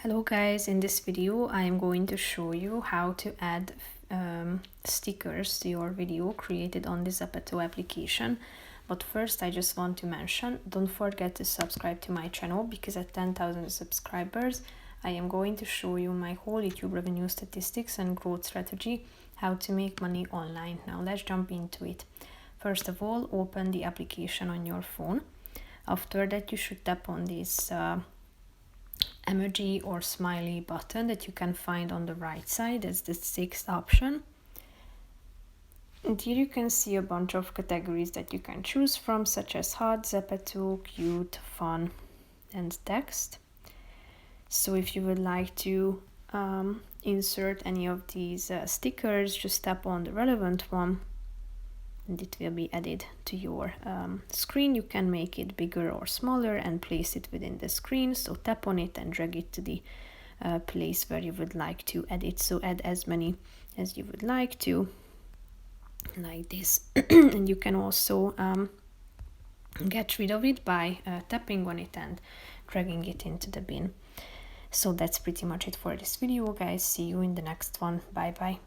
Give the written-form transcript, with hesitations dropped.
Hello guys, in this video I am going to show you how to add stickers to your video created on the Zepeto application. But first I just want to mention, don't forget to subscribe to my channel, because at 10,000 subscribers I am going to show you my whole YouTube revenue statistics and growth strategy, how to make money online. Now let's jump into it. First of all, open the application on your phone. After that you should tap on this emoji or smiley button that you can find on the right side. That's the sixth option. And here you can see a bunch of categories that you can choose from, such as hot, Zepeto, cute, fun, and text. So if you would like to insert any of these stickers, just tap on the relevant one and it will be added to your screen. You can make it bigger or smaller and place it within the screen. So tap on it and drag it to the place where you would like to add it. So add as many as you would like to, like this. And you can also get rid of it by tapping on it and dragging it into the bin. So that's pretty much it for this video, guys. See you in the next one. Bye bye.